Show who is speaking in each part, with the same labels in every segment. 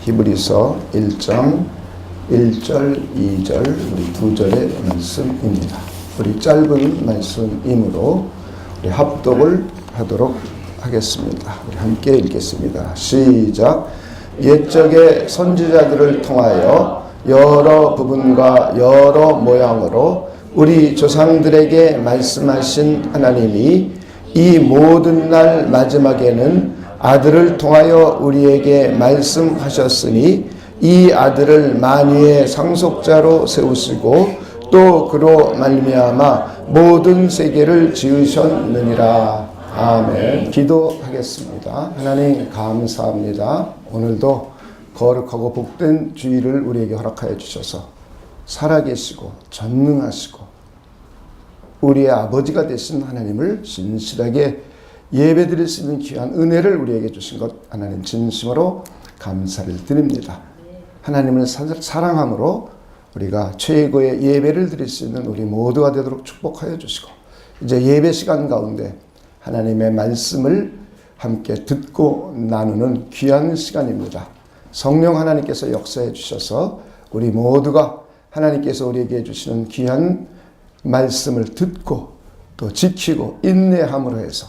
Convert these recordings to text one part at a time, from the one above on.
Speaker 1: 히브리서 1장 1절, 2절, 우리 두 절의 말씀입니다. 우리 짧은 말씀이므로 우리 합독을 하도록 하겠습니다. 우리 함께 읽겠습니다. 시작. 옛적의 선지자들을 통하여 여러 부분과 여러 모양으로 우리 조상들에게 말씀하신 하나님이 이 모든 날 마지막에는 아들을 통하여 우리에게 말씀하셨으니 이 아들을 만유의 상속자로 세우시고 또 그로 말미암아 모든 세계를 지으셨느니라. 아멘. 기도하겠습니다. 하나님 감사합니다. 오늘도 거룩하고 복된 주일을 우리에게 허락하여 주셔서 살아계시고 전능하시고 우리의 아버지가 되신 하나님을 진실하게 예배드릴 수 있는 귀한 은혜를 우리에게 주신 것 하나님 진심으로 감사를 드립니다. 하나님을 사랑함으로 우리가 최고의 예배를 드릴 수 있는 우리 모두가 되도록 축복하여 주시고 이제 예배 시간 가운데 하나님의 말씀을 함께 듣고 나누는 귀한 시간입니다. 성령 하나님께서 역사해 주셔서 우리 모두가 하나님께서 우리에게 주시는 귀한 말씀을 듣고 또 지키고 인내함으로 해서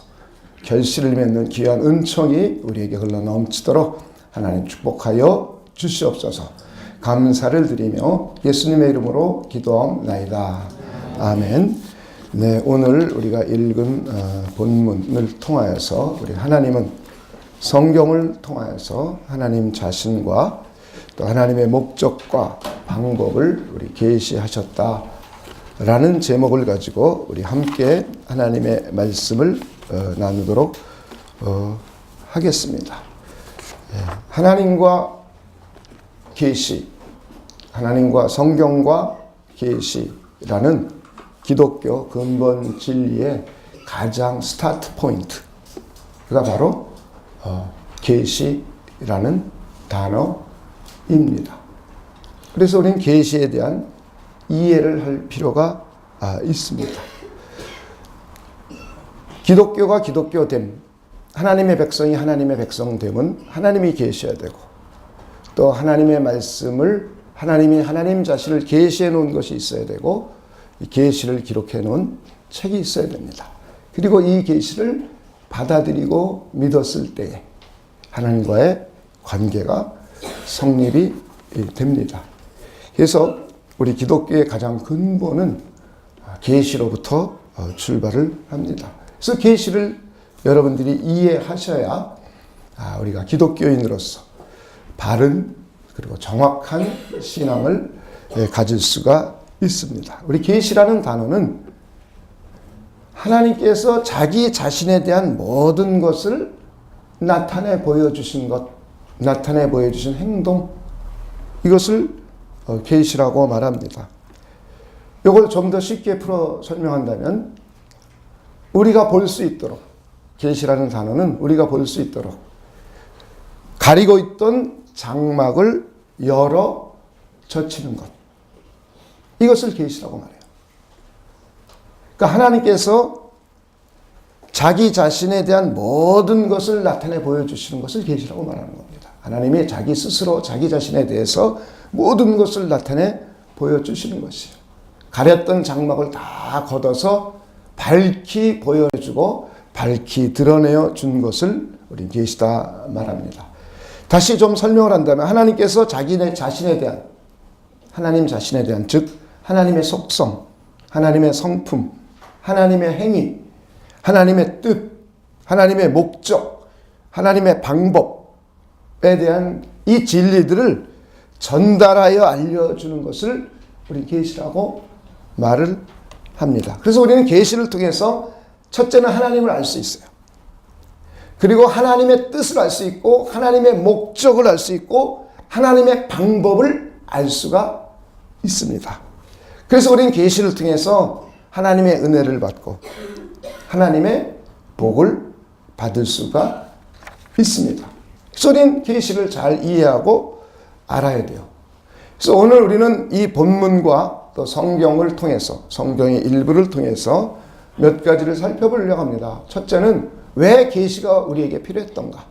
Speaker 1: 결실을 맺는 귀한 은총이 우리에게 흘러 넘치도록 하나님 축복하여 주시옵소서. 감사를 드리며 예수님의 이름으로 기도하옵나이다. 아멘. 네, 오늘 우리가 읽은 본문을 통하여서 우리 하나님은 성경을 통하여서 하나님 자신과 또 하나님의 목적과 방법을 우리 계시하셨다라는 제목을 가지고 우리 함께 하나님의 말씀을 나누도록 하겠습니다. 하나님과 계시, 하나님과 성경과 계시라는 기독교 근본 진리의 가장 스타트 포인트가 바로 계시라는 단어입니다. 그래서 우리는 계시에 대한 이해를 할 필요가 있습니다. 기독교가 기독교됨, 하나님의 백성이 하나님의 백성됨은 하나님이 계셔야 되고 또 하나님의 말씀을 하나님이 하나님 자신을 계시해 놓은 것이 있어야 되고 이 계시를 기록해 놓은 책이 있어야 됩니다. 그리고 이 계시를 받아들이고 믿었을 때에 하나님과의 관계가 성립이 됩니다. 그래서 우리 기독교의 가장 근본은 계시로부터 출발을 합니다. 그래서 계시를 여러분들이 이해하셔야 우리가 기독교인으로서 바른 그리고 정확한 신앙을 가질 수가 있습니다. 우리 계시라는 단어는 하나님께서 자기 자신에 대한 모든 것을 나타내 보여주신 것, 나타내 보여주신 행동, 이것을 계시라고 말합니다. 이걸 좀 더 쉽게 풀어 설명한다면 우리가 볼 수 있도록, 계시라는 단어는 우리가 볼 수 있도록 가리고 있던 장막을 열어 젖히는 것, 이것을 계시라고 말해요. 그러니까 하나님께서 자기 자신에 대한 모든 것을 나타내 보여주시는 것을 계시라고 말하는 겁니다. 하나님이 자기 스스로 자기 자신에 대해서 모든 것을 나타내 보여주시는 것이에요. 가렸던 장막을 다 걷어서 밝히 보여주고 밝히 드러내어 준 것을 우리 계시다 말합니다. 다시 좀 설명을 한다면 하나님께서 자기 자신에 대한, 하나님 자신에 대한, 즉 하나님의 속성, 하나님의 성품, 하나님의 행위, 하나님의 뜻, 하나님의 목적, 하나님의 방법에 대한 이 진리들을 전달하여 알려주는 것을 우리 계시라고 말을 합니다. 그래서 우리는 계시를 통해서 첫째는 하나님을 알 수 있어요. 그리고 하나님의 뜻을 알 수 있고 하나님의 목적을 알 수 있고 하나님의 방법을 알 수가 있습니다. 그래서 우리는 계시를 통해서 하나님의 은혜를 받고 하나님의 복을 받을 수가 있습니다. 그래서 우리는 계시를 잘 이해하고 알아야 돼요. 그래서 오늘 우리는 이 본문과 또 성경을 통해서, 성경의 일부를 통해서 몇 가지를 살펴보려고 합니다. 첫째는 왜 계시가 우리에게 필요했던가?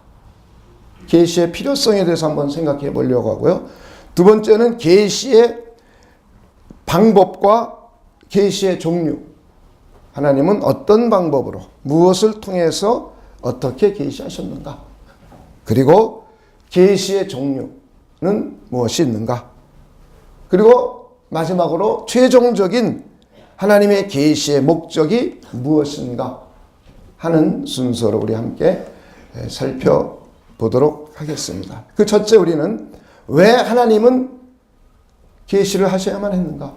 Speaker 1: 계시의 필요성에 대해서 한번 생각해 보려고 하고요. 두 번째는 계시의 방법과 계시의 종류. 하나님은 어떤 방법으로 무엇을 통해서 어떻게 계시하셨는가? 그리고 계시의 종류는 무엇이 있는가? 그리고 마지막으로 최종적인 하나님의 계시의 목적이 무엇인가 하는 순서로 우리 함께 살펴보도록 하겠습니다. 그 첫째, 우리는 왜 하나님은 계시를 하셔야만 했는가?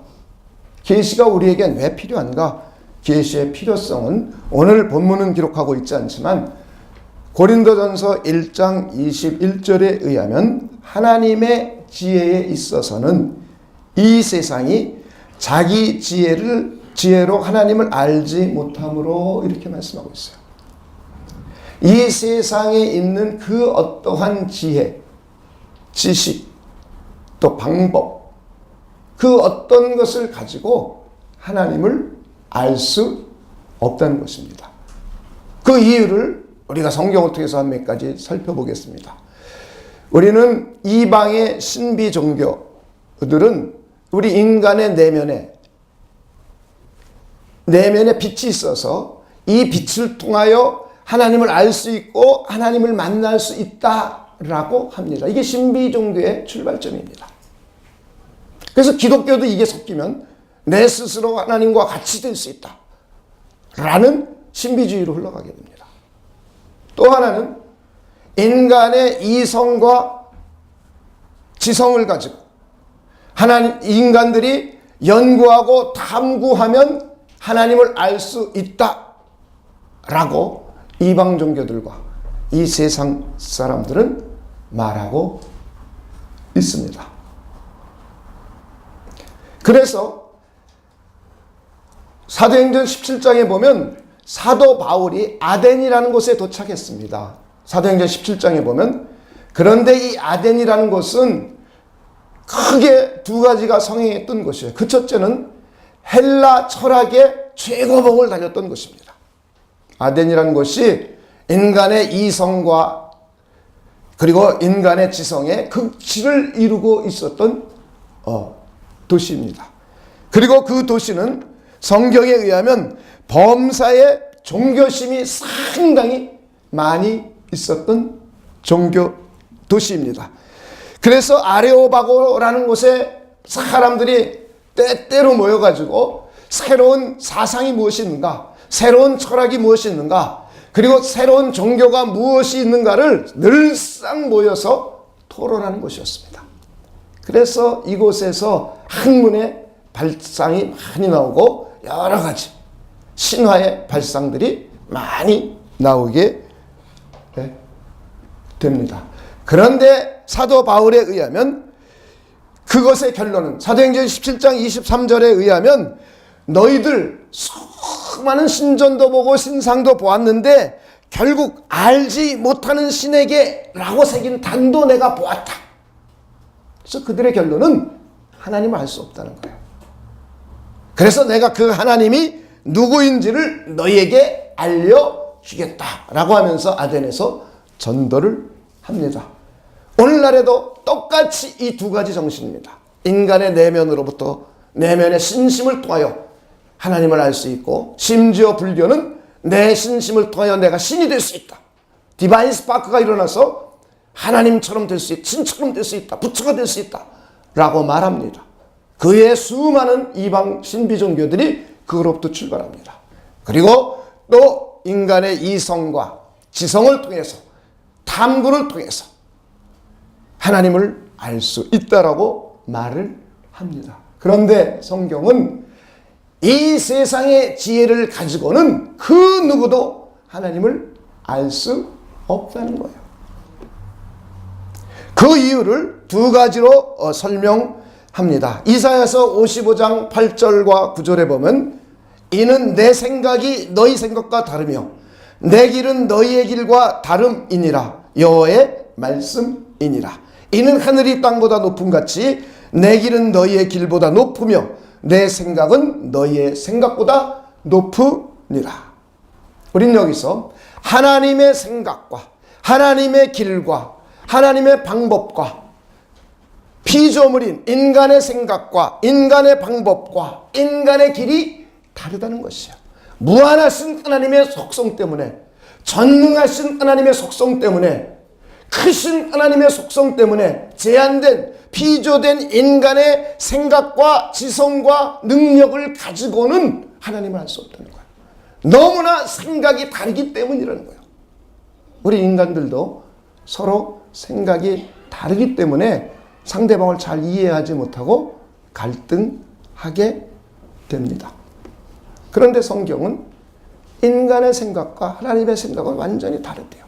Speaker 1: 계시가 우리에겐 왜 필요한가? 계시의 필요성은 오늘 본문은 기록하고 있지 않지만 고린도전서 1장 21절에 의하면 하나님의 지혜에 있어서는 이 세상이 자기 지혜로 하나님을 알지 못함으로 이렇게 말씀하고 있어요. 이 세상에 있는 그 어떠한 지혜, 지식, 또 방법, 그 어떤 것을 가지고 하나님을 알 수 없다는 것입니다. 그 이유를 우리가 성경을 통해서 한 몇 가지 살펴보겠습니다. 우리는 이방의 신비 종교들은 우리 인간의 내면에 빛이 있어서 이 빛을 통하여 하나님을 알 수 있고 하나님을 만날 수 있다라고 합니다. 이게 신비 종교의 출발점입니다. 그래서 기독교도 이게 섞이면 내 스스로 하나님과 같이 될 수 있다 라는 신비주의로 흘러가게 됩니다. 또 하나는 인간의 이성과 지성을 가지고 인간들이 연구하고 탐구하면 하나님을 알 수 있다라고 이방 종교들과 이 세상 사람들은 말하고 있습니다. 그래서 사도행전 17장에 보면 사도 바울이 아덴이라는 곳에 도착했습니다. 사도행전 17장에 보면 그런데 이 아덴이라는 곳은 크게 두 가지가 성행했던 곳이에요. 그 첫째는 헬라 철학의 최고봉을 달렸던 곳입니다. 아덴이라는 곳이 인간의 이성과 그리고 인간의 지성의 극치를 이루고 있었던 도시입니다. 그리고 그 도시는 성경에 의하면 범사에 종교심이 상당히 많이 있었던 종교 도시입니다. 그래서 아레오바고라는 곳에 사람들이 때때로 모여가지고 새로운 사상이 무엇이 있는가, 새로운 철학이 무엇이 있는가, 그리고 새로운 종교가 무엇이 있는가를 늘상 모여서 토론하는 곳이었습니다. 그래서 이곳에서 학문의 발상이 많이 나오고 여러 가지 신화의 발상들이 많이 나오게 됩니다. 그런데 사도 바울에 의하면 그것의 결론은 사도행전 17장 23절에 의하면 너희들 수많은 신전도 보고 신상도 보았는데 결국 알지 못하는 신에게 라고 새긴 단도 내가 보았다. 그래서 그들의 결론은 하나님을 알 수 없다는 거예요. 그래서 내가 그 하나님이 누구인지를 너희에게 알려주겠다라고 하면서 아덴에서 전도를 합니다. 오늘날에도 똑같이 이 두 가지 정신입니다. 인간의 내면으로부터 내면의 신심을 통하여 하나님을 알 수 있고, 심지어 불교는 내 신심을 통하여 내가 신이 될 수 있다. 디바인 스파크가 일어나서 하나님처럼 될 수 있다. 신처럼 될 수 있다. 부처가 될 수 있다. 라고 말합니다. 그의 수많은 이방 신비 종교들이 그로부터 출발합니다. 그리고 또 인간의 이성과 지성을 통해서, 탐구를 통해서 하나님을 알 수 있다라고 말을 합니다. 그런데 성경은 이 세상의 지혜를 가지고는 그 누구도 하나님을 알 수 없다는 거예요. 그 이유를 두 가지로 설명합니다. 이사야서 55장 8절과 9절에 보면 이는 내 생각이 너희 생각과 다르며 내 길은 너희의 길과 다름이니라. 여호와의 말씀이니라. 이는 하늘이 땅보다 높음 같이 내 길은 너희의 길보다 높으며 내 생각은 너희의 생각보다 높으니라. 우린 여기서 하나님의 생각과 하나님의 길과 하나님의 방법과 피조물인 인간의 생각과 인간의 방법과 인간의 길이 다르다는 것이에요. 무한하신 하나님의 속성 때문에, 전능하신 하나님의 속성 때문에, 크신 하나님의 속성 때문에 제한된 피조된 인간의 생각과 지성과 능력을 가지고는 하나님을 알 수 없다는 거예요. 너무나 생각이 다르기 때문이라는 거예요. 우리 인간들도 서로 생각이 다르기 때문에 상대방을 잘 이해하지 못하고 갈등하게 됩니다. 그런데 성경은 인간의 생각과 하나님의 생각은 완전히 다르대요.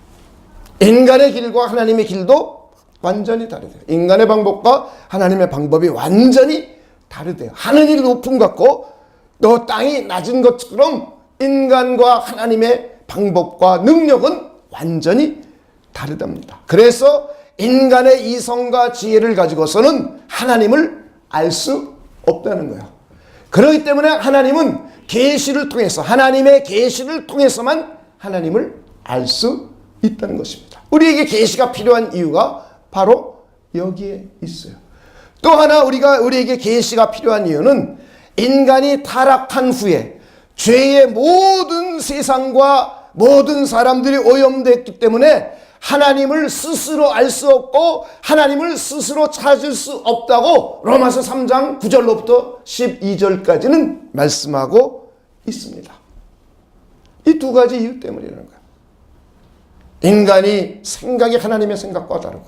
Speaker 1: 인간의 길과 하나님의 길도 완전히 다르대요. 인간의 방법과 하나님의 방법이 완전히 다르대요. 하늘이 높은 것 같고 또 땅이 낮은 것처럼 인간과 하나님의 방법과 능력은 완전히 다르답니다. 그래서 인간의 이성과 지혜를 가지고서는 하나님을 알 수 없다는 거예요. 그렇기 때문에 하나님은 계시를 통해서, 하나님의 계시를 통해서만 하나님을 알 수 있다는 것입니다. 우리에게 계시가 필요한 이유가 바로 여기에 있어요. 또 하나 우리에게 계시가 필요한 이유는 인간이 타락한 후에 죄의 모든 세상과 모든 사람들이 오염됐기 때문에 하나님을 스스로 알 수 없고 하나님을 스스로 찾을 수 없다고 로마서 3장 9절로부터 12절까지는 말씀하고 있습니다. 이 두 가지 이유 때문이라는 거예요. 인간이 생각이 하나님의 생각과 다르고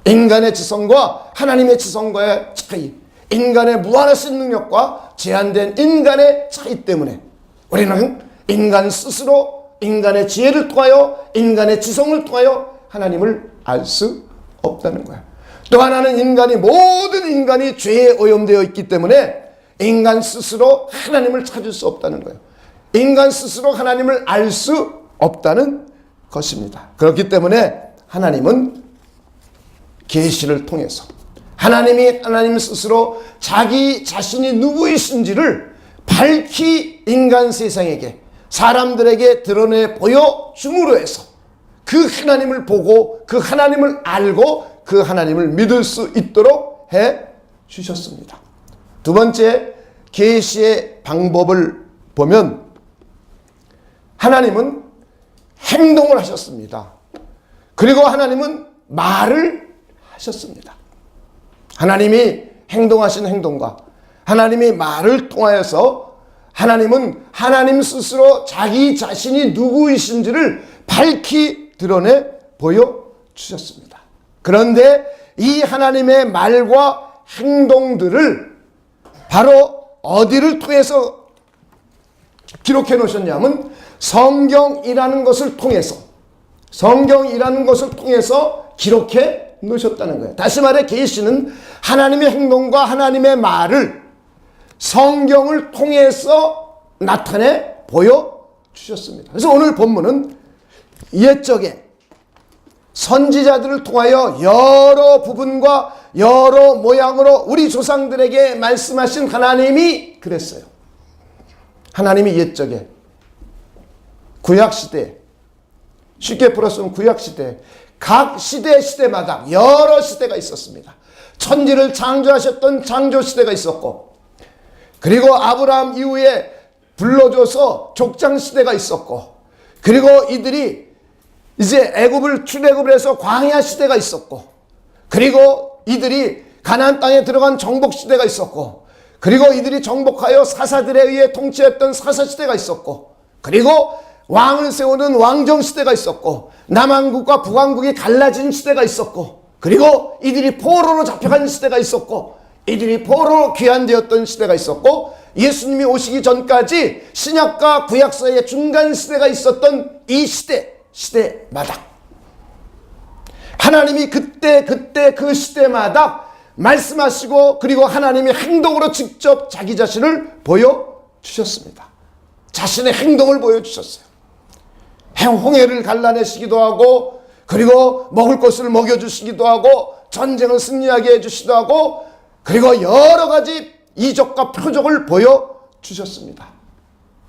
Speaker 1: 인간의 지성과 하나님의 지성과의 차이, 인간의 무한하신 능력과 제한된 인간의 차이 때문에 우리는 인간 스스로 인간의 지혜를 통하여 인간의 지성을 통하여 하나님을 알 수 없다는 거야. 또 하나는 모든 인간이 죄에 오염되어 있기 때문에 인간 스스로 하나님을 찾을 수 없다는 거예요. 인간 스스로 하나님을 알 수 없다는 것입니다. 그렇기 때문에 하나님은 계시를 통해서 하나님 스스로 자기 자신이 누구이신지를 밝히 인간 세상에게, 사람들에게 드러내 보여줌으로 해서 그 하나님을 보고 그 하나님을 알고 그 하나님을 믿을 수 있도록 해 주셨습니다. 두 번째, 계시의 방법을 보면 하나님은 행동을 하셨습니다. 그리고 하나님은 말을 하셨습니다. 하나님이 행동하신 행동과 하나님이 말을 통하여서 하나님은 하나님 스스로 자기 자신이 누구이신지를 밝히 드러내 보여주셨습니다. 그런데 이 하나님의 말과 행동들을 바로 어디를 통해서 기록해 놓으셨냐면 성경이라는 것을 통해서 기록해 놓으셨다는 거예요. 다시 말해 계시는 하나님의 행동과 하나님의 말을 성경을 통해서 나타내 보여주셨습니다. 그래서 오늘 본문은 옛적에 선지자들을 통하여 여러 부분과 여러 모양으로 우리 조상들에게 말씀하신 하나님이 그랬어요. 하나님이 옛적에 구약시대, 쉽게 풀었으면 구약시대, 각 시대마다 여러 시대가 있었습니다. 천지를 창조하셨던 창조시대가 있었고, 그리고 아브라함 이후에 불러줘서 족장시대가 있었고, 그리고 이들이 이제 출애굽을 해서 광야 시대가 있었고, 그리고 이들이 가나안 땅에 들어간 정복 시대가 있었고, 그리고 이들이 정복하여 사사들에 의해 통치했던 사사 시대가 있었고, 그리고 왕을 세우는 왕정 시대가 있었고, 남왕국과 북왕국이 갈라진 시대가 있었고, 그리고 이들이 포로로 잡혀간 시대가 있었고, 이들이 포로로 귀환되었던 시대가 있었고, 예수님이 오시기 전까지 신약과 구약 사이에 중간 시대가 있었던 이 시대마다 하나님이 그때 그 시대마다 말씀하시고, 그리고 하나님이 행동으로 직접 자기 자신을 보여주셨습니다. 자신의 행동을 보여주셨어요. 홍해를 갈라내시기도 하고, 그리고 먹을 것을 먹여주시기도 하고, 전쟁을 승리하게 해주시기도 하고, 그리고 여러 가지 이적과 표적을 보여주셨습니다.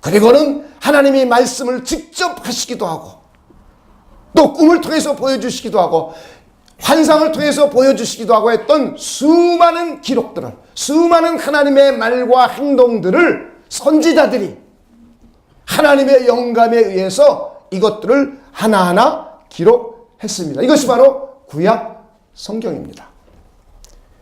Speaker 1: 그리고는 하나님이 말씀을 직접 하시기도 하고, 또 꿈을 통해서 보여주시기도 하고, 환상을 통해서 보여주시기도 하고 했던 수많은 기록들을, 수많은 하나님의 말과 행동들을 선지자들이 하나님의 영감에 의해서 이것들을 하나하나 기록했습니다. 이것이 바로 구약 성경입니다.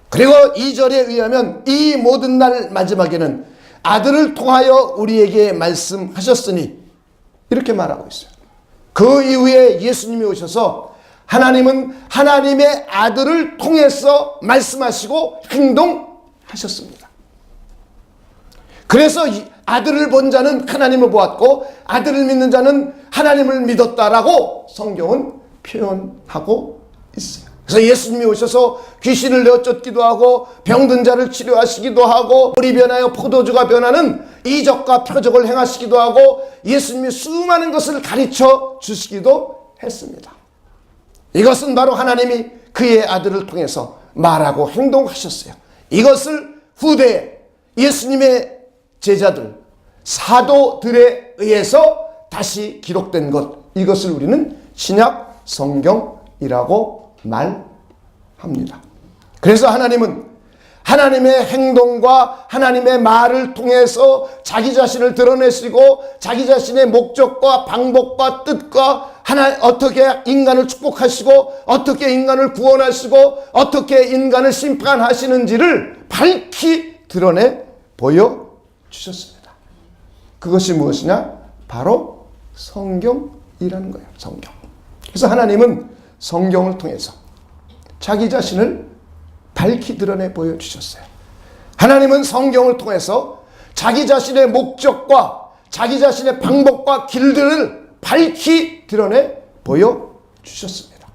Speaker 1: 그리고 2절에 의하면 이 모든 날 마지막에는 아들을 통하여 우리에게 말씀하셨으니 이렇게 말하고 있어요. 그 이후에 예수님이 오셔서 하나님은 하나님의 아들을 통해서 말씀하시고 행동하셨습니다. 그래서 아들을 본 자는 하나님을 보았고 아들을 믿는 자는 하나님을 믿었다라고 성경은 표현하고 있어요. 그래서 예수님이 오셔서 귀신을 내어쫓기도 하고 병든 자를 치료하시기도 하고 물이 변하여 포도주가 변하는 이적과 표적을 행하시기도 하고 예수님이 수많은 것을 가르쳐 주시기도 했습니다. 이것은 바로 하나님이 그의 아들을 통해서 말하고 행동하셨어요. 이것을 후대에 예수님의 제자들, 사도들에 의해서 다시 기록된 것, 이것을 우리는 신약 성경이라고 말합니다. 그래서 하나님은 하나님의 행동과 하나님의 말을 통해서 자기 자신을 드러내시고 자기 자신의 목적과 방법과 뜻과 어떻게 인간을 축복하시고 어떻게 인간을 구원하시고 어떻게 인간을 심판하시는지를 밝히 드러내 보여주셨습니다. 그것이 무엇이냐? 바로 성경이라는 거예요. 성경. 그래서 하나님은 성경을 통해서 자기 자신을 밝히 드러내 보여주셨어요. 하나님은 성경을 통해서 자기 자신의 목적과 자기 자신의 방법과 길들을 밝히 드러내 보여주셨습니다.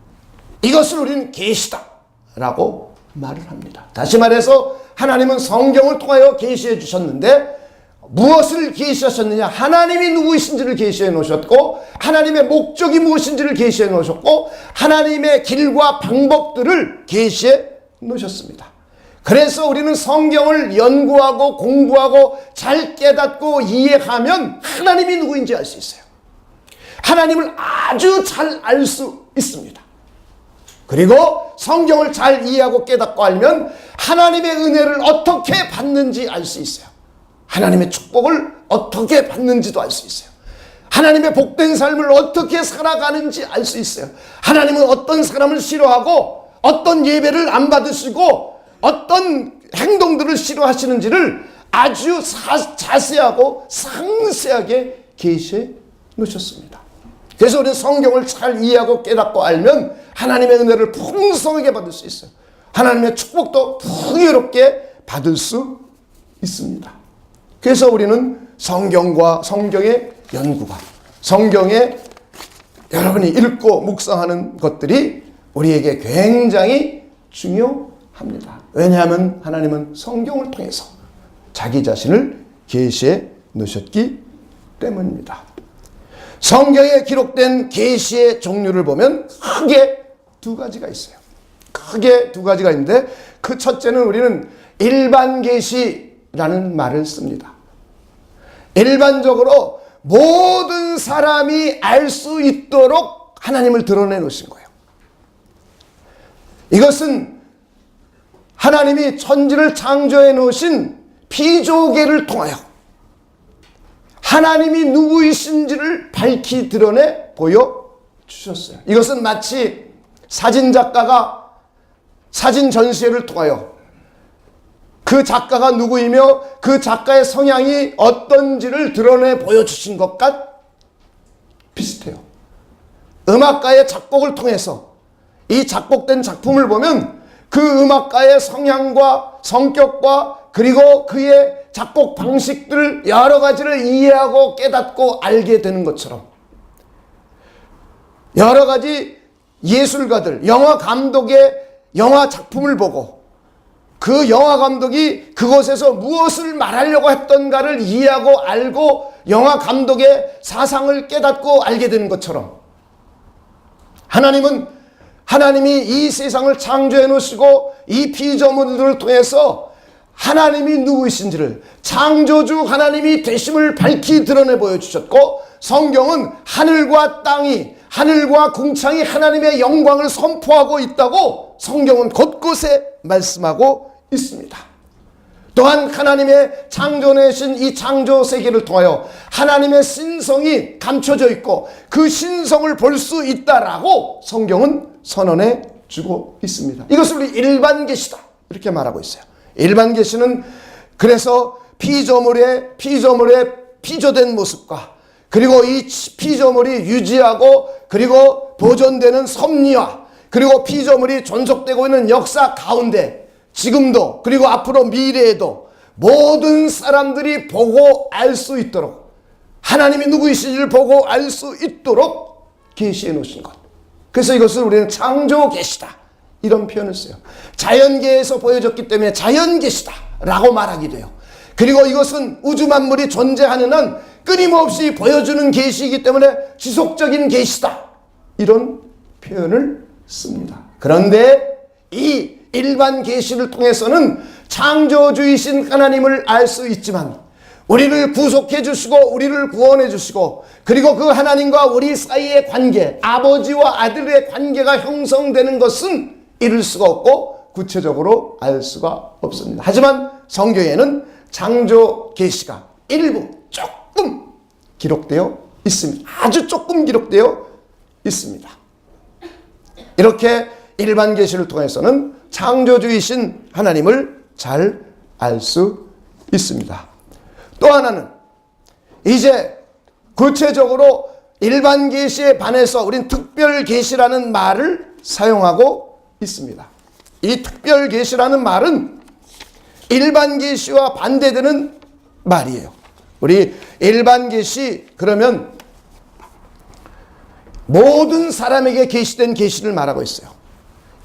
Speaker 1: 이것을 우리는 계시다라고 말을 합니다. 다시 말해서 하나님은 성경을 통하여 계시해 주셨는데 무엇을 계시하셨느냐? 하나님이 누구이신지를 계시해 놓으셨고 하나님의 목적이 무엇인지를 계시해 놓으셨고 하나님의 길과 방법들을 계시해 놓으셨습니다. 그래서 우리는 성경을 연구하고 공부하고 잘 깨닫고 이해하면 하나님이 누구인지 알 수 있어요. 하나님을 아주 잘 알 수 있습니다. 그리고 성경을 잘 이해하고 깨닫고 알면 하나님의 은혜를 어떻게 받는지 알 수 있어요. 하나님의 축복을 어떻게 받는지도 알 수 있어요. 하나님의 복된 삶을 어떻게 살아가는지 알 수 있어요. 하나님은 어떤 사람을 싫어하고 어떤 예배를 안 받으시고 어떤 행동들을 싫어하시는지를 아주 자세하고 상세하게 계시해 놓으셨습니다. 그래서 우리는 성경을 잘 이해하고 깨닫고 알면 하나님의 은혜를 풍성하게 받을 수 있어요. 하나님의 축복도 풍요롭게 받을 수 있습니다. 그래서 우리는 성경과 성경의 연구가, 성경에 여러분이 읽고 묵상하는 것들이 우리에게 굉장히 중요합니다. 왜냐하면 하나님은 성경을 통해서 자기 자신을 계시해 놓으셨기 때문입니다. 성경에 기록된 계시의 종류를 보면 크게 두 가지가 있어요. 크게 두 가지가 있는데 그 첫째는 우리는 일반 계시라는 말을 씁니다. 일반적으로 모든 사람이 알 수 있도록 하나님을 드러내 놓으신 거예요. 이것은 하나님이 천지를 창조해 놓으신 피조계를 통하여 하나님이 누구이신지를 밝히 드러내 보여주셨어요. 이것은 마치 사진작가가 사진 전시회를 통하여 그 작가가 누구이며 그 작가의 성향이 어떤지를 드러내 보여주신 것과 비슷해요. 음악가의 작곡을 통해서 이 작곡된 작품을 보면 그 음악가의 성향과 성격과 그리고 그의 작곡 방식들 여러 가지를 이해하고 깨닫고 알게 되는 것처럼 여러 가지 예술가들, 영화 감독의 영화 작품을 보고 그 영화 감독이 그곳에서 무엇을 말하려고 했던가를 이해하고 알고 영화 감독의 사상을 깨닫고 알게 되는 것처럼 하나님이 이 세상을 창조해 놓으시고 이 피조물들을 통해서 하나님이 누구이신지를 창조주 하나님이 되심을 밝히 드러내 보여주셨고 성경은 하늘과 땅이 하늘과 궁창이 하나님의 영광을 선포하고 있다고 성경은 곳곳에 말씀하고 있습니다. 또한 하나님의 창조내신 이 창조 세계를 통하여 하나님의 신성이 감춰져 있고 그 신성을 볼 수 있다라고 성경은 선언해 주고 있습니다. 이것을 우리 일반 계시다 이렇게 말하고 있어요. 일반 계시는 그래서 피조물의 피조된 모습과 그리고 이 피조물이 유지하고 그리고 보존되는 섭리와 그리고 피조물이 존속되고 있는 역사 가운데 지금도 그리고 앞으로 미래에도 모든 사람들이 보고 알 수 있도록 하나님이 누구이신지를 보고 알 수 있도록 계시해 놓으신 것. 그래서 이것을 우리는 창조 계시다 이런 표현을 써요. 자연계에서 보여졌기 때문에 자연 계시다 라고 말하기도 해요. 그리고 이것은 우주 만물이 존재하는 한 끊임없이 보여주는 계시이기 때문에 지속적인 계시다 이런 표현을 씁니다. 그런데 이 일반 계시를 통해서는 창조주이신 하나님을 알 수 있지만 우리를 구속해 주시고 우리를 구원해 주시고 그리고 그 하나님과 우리 사이의 관계, 아버지와 아들의 관계가 형성되는 것은 이룰 수가 없고 구체적으로 알 수가 없습니다. 하지만 성경에는 창조 계시가 일부 조금 기록되어 있습니다. 아주 조금 기록되어 있습니다. 이렇게 일반 계시를 통해서는 창조주이신 하나님을 잘 알 수 있습니다. 또 하나는 이제 구체적으로 일반 계시에 반해서 우린 특별 계시라는 말을 사용하고 있습니다. 이 특별 계시라는 말은 일반 계시와 반대되는 말이에요. 우리 일반 계시 그러면 모든 사람에게 계시된 계시를 말하고 있어요.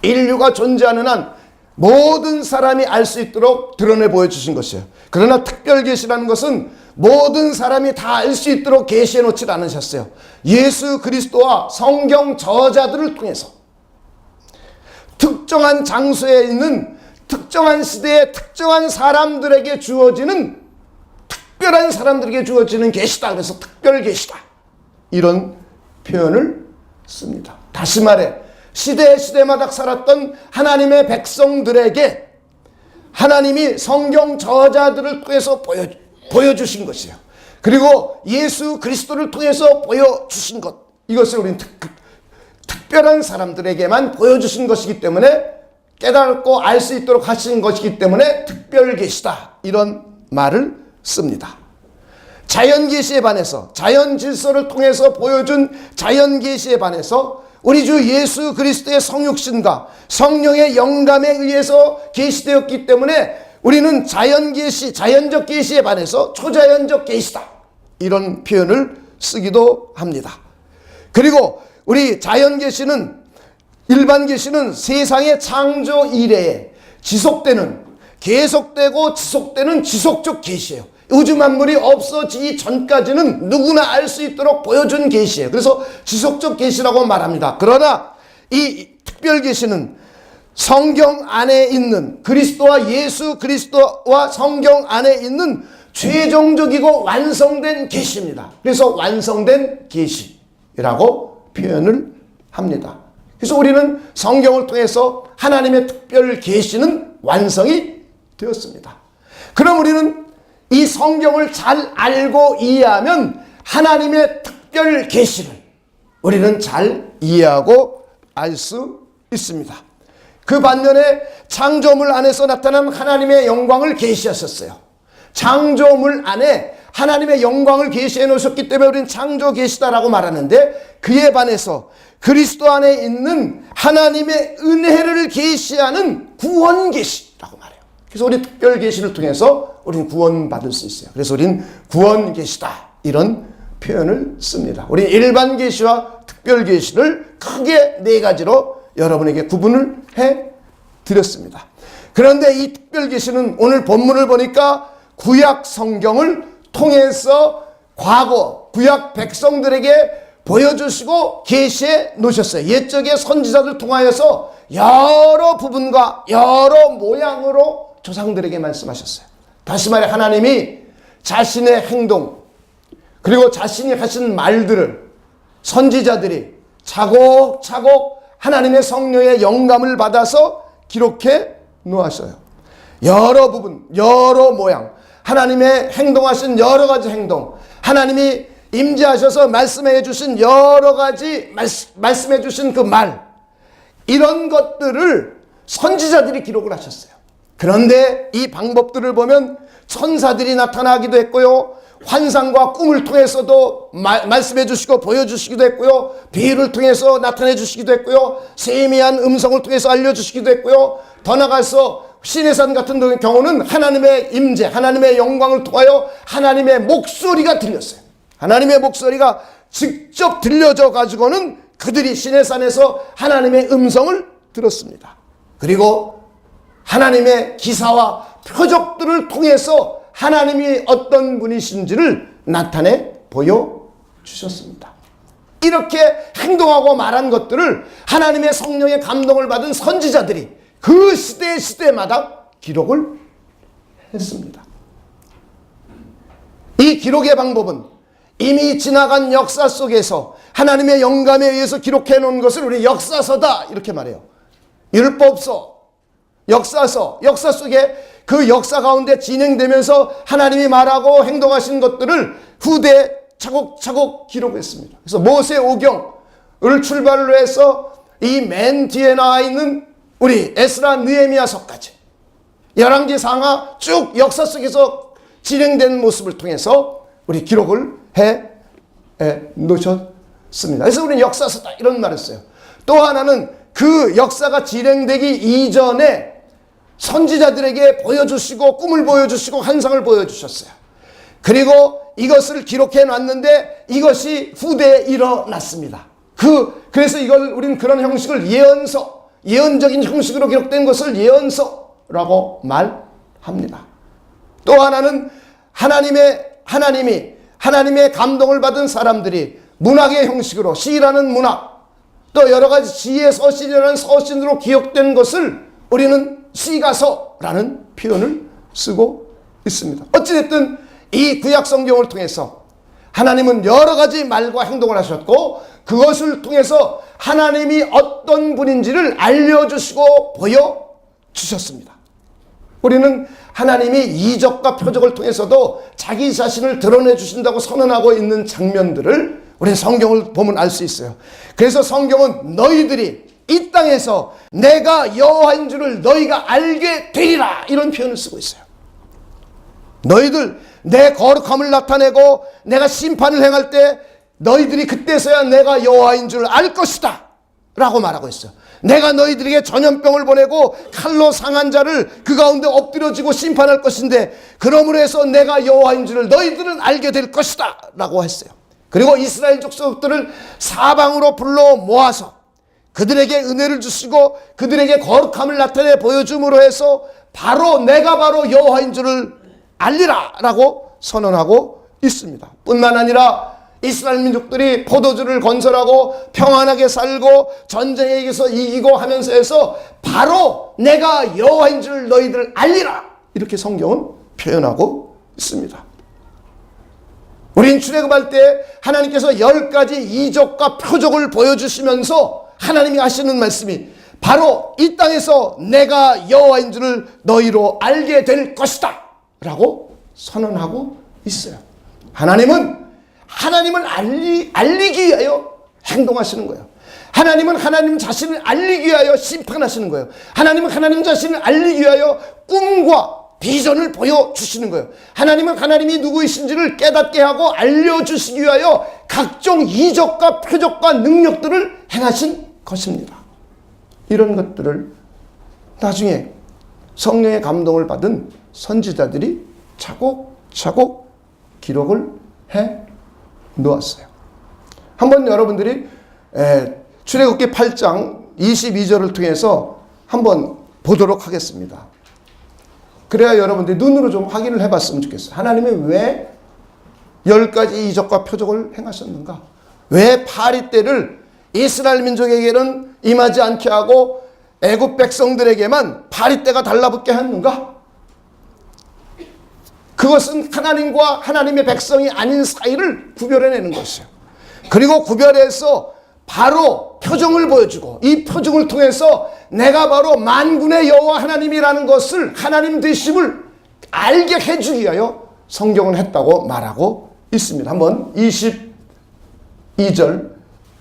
Speaker 1: 인류가 존재하는 한 모든 사람이 알 수 있도록 드러내 보여주신 것이에요. 그러나 특별 계시라는 것은 모든 사람이 다 알 수 있도록 계시해 놓지 않으셨어요. 예수 그리스도와 성경 저자들을 통해서 특정한 장소에 있는 특정한 시대에 특정한 사람들에게 주어지는 특별한 사람들에게 주어지는 계시다. 그래서 특별 계시다 이런 표현을 씁니다. 다시 말해 시대마다 살았던 하나님의 백성들에게 하나님이 성경 저자들을 통해서 보여주신 것이에요. 그리고 예수 그리스도를 통해서 보여주신 것, 이것을 우리는 특별한 사람들에게만 보여주신 것이기 때문에 깨닫고 알 수 있도록 하신 것이기 때문에 특별 계시다 이런 말을 씁니다. 자연 계시에 반해서 자연 질서를 통해서 보여준 자연 계시에 반해서 우리 주 예수 그리스도의 성육신과 성령의 영감에 의해서 계시되었기 때문에 우리는 자연 계시, 자연적 계시에 반해서 초자연적 계시다 이런 표현을 쓰기도 합니다. 그리고 우리 자연 계시는 일반 계시는 세상의 창조 이래에 지속되는 계속되고 지속되는 지속적 계시예요. 우주 만물이 없어지기 전까지는 누구나 알 수 있도록 보여준 계시예요. 그래서 지속적 계시라고 말합니다. 그러나 이 특별 계시는 성경 안에 있는 그리스도와 예수 그리스도와 성경 안에 있는 최종적이고 완성된 계시입니다. 그래서 완성된 계시라고 표현을 합니다. 그래서 우리는 성경을 통해서 하나님의 특별 계시는 완성이 되었습니다. 그럼 우리는 이 성경을 잘 알고 이해하면 하나님의 특별 계시를 우리는 잘 이해하고 알 수 있습니다. 그 반면에 창조물 안에서 나타난 하나님의 영광을 계시하셨어요. 창조물 안에 하나님의 영광을 계시해 놓으셨기 때문에 우리는 창조 계시다라고 말하는데 그에 반해서 그리스도 안에 있는 하나님의 은혜를 계시하는 구원 계시라고 말해요. 그래서 우리 특별 계시를 통해서 우리는 구원받을 수 있어요. 그래서 우리는 구원 계시다 이런 표현을 씁니다. 우리 일반 계시와 특별 계시를 크게 네 가지로 여러분에게 구분을 해 드렸습니다. 그런데 이 특별 계시는 오늘 본문을 보니까 구약 성경을 통해서 과거 구약 백성들에게 보여주시고 계시해 놓으셨어요. 옛적의 선지자들 통하여서 여러 부분과 여러 모양으로 조상들에게 말씀하셨어요. 다시 말해 하나님이 자신의 행동 그리고 자신이 하신 말들을 선지자들이 차곡차곡 하나님의 성령의 영감을 받아서 기록해 놓았어요. 여러 부분, 여러 모양, 하나님의 행동하신 여러 가지 행동, 하나님이 임재하셔서 말씀해 주신 여러 가지 말씀해 주신 그 말, 이런 것들을 선지자들이 기록을 하셨어요. 그런데 이 방법들을 보면 천사들이 나타나기도 했고요, 환상과 꿈을 통해서도 말씀해 주시고 보여주시기도 했고요, 비유를 통해서 나타내 주시기도 했고요, 세미한 음성을 통해서 알려주시기도 했고요, 더 나아가서 시내산 같은 경우는 하나님의 임재, 하나님의 영광을 통하여 하나님의 목소리가 들렸어요. 하나님의 목소리가 직접 들려져 가지고는 그들이 시내산에서 하나님의 음성을 들었습니다. 그리고 하나님의 기사와 표적들을 통해서 하나님이 어떤 분이신지를 나타내 보여주셨습니다. 이렇게 행동하고 말한 것들을 하나님의 성령의 감동을 받은 선지자들이 그 시대마다 기록을 했습니다. 이 기록의 방법은 이미 지나간 역사 속에서 하나님의 영감에 의해서 기록해 놓은 것을 우리 역사서다 이렇게 말해요. 율법서, 역사서, 역사 속에 그 역사 가운데 진행되면서 하나님이 말하고 행동하신 것들을 후대에 차곡차곡 기록했습니다. 그래서 모세 오경을 출발로 해서 이 맨 뒤에 나와 있는 우리 에스라 느헤미야서까지 열왕기 상하 쭉 역사 속에서 진행된 모습을 통해서 우리 기록을 해 놓으셨습니다. 그래서 우리는 역사서다 이런 말을 써요. 또 하나는 그 역사가 진행되기 이전에 선지자들에게 보여주시고 꿈을 보여주시고 환상을 보여주셨어요. 그리고 이것을 기록해 놨는데 이것이 후대에 일어났습니다. 그래서 이걸 우리는 그런 형식을 예언서, 예언적인 형식으로 기록된 것을 예언서라고 말합니다. 또 하나는 하나님의 감동을 받은 사람들이 문학의 형식으로 시라는 문학, 또 여러 가지 지혜 서신이라는 서신으로 기록된 것을 우리는 시가서라는 표현을 쓰고 있습니다. 어찌됐든 이 구약 성경을 통해서 하나님은 여러 가지 말과 행동을 하셨고 그것을 통해서 하나님이 어떤 분인지를 알려주시고 보여주셨습니다. 우리는 하나님이 이적과 표적을 통해서도 자기 자신을 드러내 주신다고 선언하고 있는 장면들을 우리는 성경을 보면 알 수 있어요. 그래서 성경은 너희들이 이 땅에서 내가 여호와인 줄을 너희가 알게 되리라 이런 표현을 쓰고 있어요. 너희들 내 거룩함을 나타내고 내가 심판을 행할 때 너희들이 그때서야 내가 여호와인 줄 알 것이다 라고 말하고 있어요. 내가 너희들에게 전염병을 보내고 칼로 상한 자를 그 가운데 엎드려지고 심판할 것인데 그러므로 해서 내가 여호와인 줄을 너희들은 알게 될 것이다 라고 했어요. 그리고 이스라엘 족속들을 사방으로 불러 모아서 그들에게 은혜를 주시고 그들에게 거룩함을 나타내 보여줌으로 해서 내가 바로 여호와인 줄을 알리라 라고 선언하고 있습니다. 뿐만 아니라 이스라엘 민족들이 포도주를 건설하고 평안하게 살고 전쟁에서 이기고 하면서 해서 바로 내가 여호와인 줄 너희들 알리라 이렇게 성경은 표현하고 있습니다. 우린 출애굽할 때 하나님께서 10가지 이적과 표적을 보여주시면서 하나님이 하시는 말씀이 바로 이 땅에서 내가 여호와인 줄을 너희로 알게 될 것이다 라고 선언하고 있어요. 하나님을 알리기 위하여 행동하시는 거예요. 하나님은 하나님 자신을 알리기 위하여 심판하시는 거예요. 하나님은 하나님 자신을 알리기 위하여 꿈과 비전을 보여주시는 거예요. 하나님은 하나님이 누구이신지를 깨닫게 하고 알려주시기 위하여 각종 이적과 표적과 능력들을 행하신 것입니다. 이런 것들을 나중에 성령의 감동을 받은 선지자들이 차곡차곡 기록을 해 놓았어요. 한번 여러분들이 출애굽기 8장 22절을 통해서 한번 보도록 하겠습니다. 그래야 여러분들이 눈으로 좀 확인을 해봤으면 좋겠어요. 하나님이 왜 10가지 이적과 표적을 행하셨는가? 왜 파리 때를 이스라엘 민족에게는 임하지 않게 하고 애굽 백성들에게만 파리 때가 달라붙게 했는가? 그것은 하나님과 하나님의 백성이 아닌 사이를 구별해내는 것이에요. 그리고 구별해서 바로 표정을 보여주고 이 표정을 통해서 내가 바로 만군의 여호와 하나님이라는 것을 하나님 되심을 알게 해주기 위하여 성경을 했다고 말하고 있습니다. 한번 22절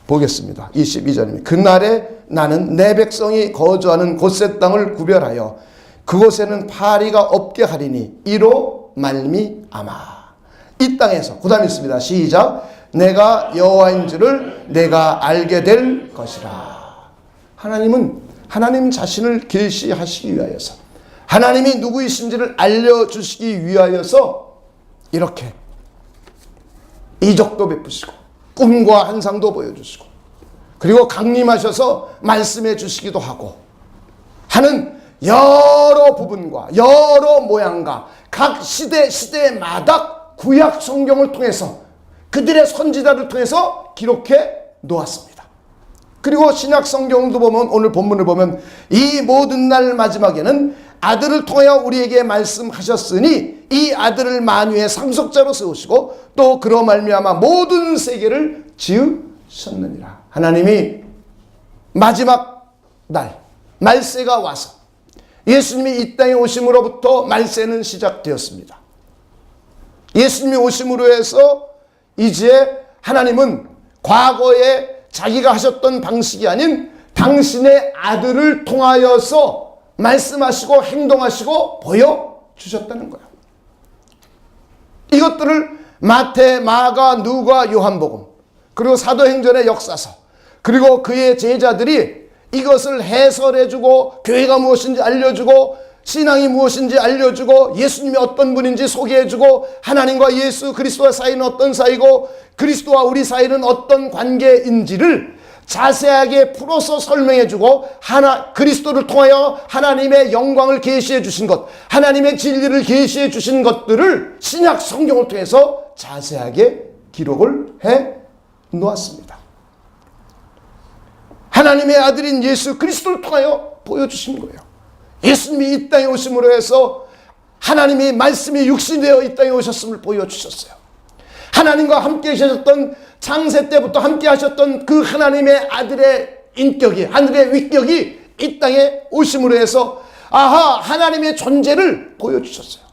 Speaker 1: 보겠습니다. 22절입니다. 그날에 나는 내 백성이 거주하는 곳의 땅을 구별하여 그곳에는 파리가 없게 하리니 이로 말미암아. 이 땅에서 그 다음에 있습니다. 시작. 내가 여호와인 줄을 내가 알게 될 것이라. 하나님은 하나님 자신을 계시하시기 위하여서 하나님이 누구이신지를 알려주시기 위하여서 이렇게 이적도 베푸시고 꿈과 환상도 보여주시고 그리고 강림하셔서 말씀해 주시기도 하고 하는 여러 부분과 여러 모양과 각 시대마다 구약 성경을 통해서 그들의 선지자를 통해서 기록해 놓았습니다. 그리고 신약 성경도 보면 오늘 본문을 보면 이 모든 날 마지막에는 아들을 통하여 우리에게 말씀하셨으니 이 아들을 만유의 상속자로 세우시고 또 그로 말미암아 모든 세계를 지으셨느니라. 하나님이 마지막 날 말세가 와서 예수님이 이 땅에 오심으로부터 말세는 시작되었습니다. 예수님이 오심으로 해서 이제 하나님은 과거에 자기가 하셨던 방식이 아닌 당신의 아들을 통하여서 말씀하시고 행동하시고 보여주셨다는 거예요. 이것들을 마태, 마가, 누가, 요한복음 그리고 사도행전의 역사서 그리고 그의 제자들이 이것을 해설해주고 교회가 무엇인지 알려주고 신앙이 무엇인지 알려주고 예수님이 어떤 분인지 소개해주고 하나님과 예수 그리스도와 사이는 어떤 사이고 그리스도와 우리 사이는 어떤 관계인지를 자세하게 풀어서 설명해주고 그리스도를 통하여 하나님의 영광을 계시해 주신 것 하나님의 진리를 계시해 주신 것들을 신약 성경을 통해서 자세하게 기록을 해 놓았습니다. 하나님의 아들인 예수 그리스도를 통하여 보여주신 거예요. 예수님이 이 땅에 오심으로 해서 하나님이 말씀이 육신되어 이 땅에 오셨음을 보여주셨어요. 하나님과 함께 하셨던 창세 때부터 함께 하셨던 그 하나님의 아들의 인격이 하늘의 위격이 이 땅에 오심으로 해서 하나님의 존재를 보여주셨어요.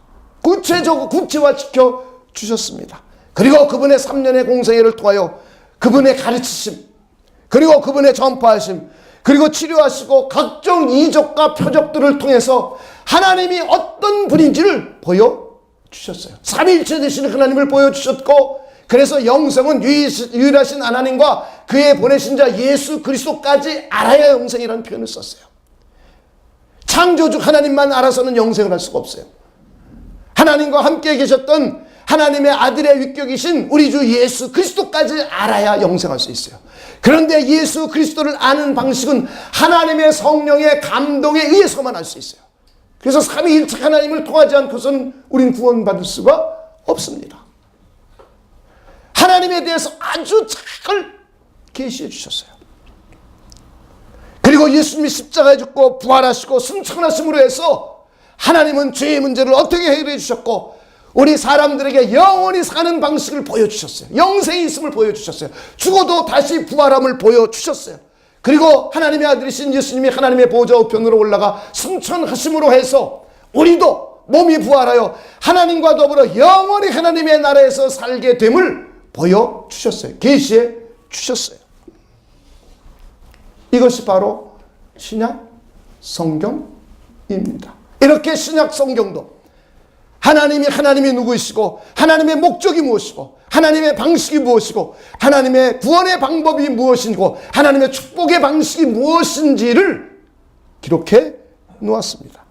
Speaker 1: 구체적으로 구체화시켜 주셨습니다. 그리고 그분의 3년의 공생애를 통하여 그분의 가르치심 그리고 그분의 전파하심 그리고 치료하시고 각종 이적과 표적들을 통해서 하나님이 어떤 분인지를 보여주셨어요. 삼위일체 되시는 하나님을 보여주셨고 그래서 영성은 유일하신 하나님과 그의 보내신 자 예수 그리스도까지 알아야 영생이라는 표현을 썼어요. 창조주 하나님만 알아서는 영생을 할 수가 없어요. 하나님과 함께 계셨던 하나님의 아들의 위격이신 우리 주 예수 그리스도까지 알아야 영생할 수 있어요. 그런데 예수 그리스도를 아는 방식은 하나님의 성령의 감동에 의해서만 알 수 있어요. 그래서 삼위일체 하나님을 통하지 않고서는 우린 구원받을 수가 없습니다. 하나님에 대해서 아주 잘 계시해 주셨어요. 그리고 예수님이 십자가에 죽고 부활하시고 승천하심으로 해서 하나님은 죄의 문제를 어떻게 해결해 주셨고 우리 사람들에게 영원히 사는 방식을 보여주셨어요. 영생이 있음을 보여주셨어요. 죽어도 다시 부활함을 보여주셨어요. 그리고 하나님의 아들이신 예수님이 하나님의 보좌 우편으로 올라가 승천하심으로 해서 우리도 몸이 부활하여 하나님과 더불어 영원히 하나님의 나라에서 살게 됨을 보여주셨어요. 계시해 주셨어요. 이것이 바로 신약 성경입니다. 이렇게 신약 성경도 하나님이 누구이시고 하나님의 목적이 무엇이고 하나님의 방식이 무엇이고 하나님의 구원의 방법이 무엇이고 하나님의 축복의 방식이 무엇인지를 기록해 놓았습니다.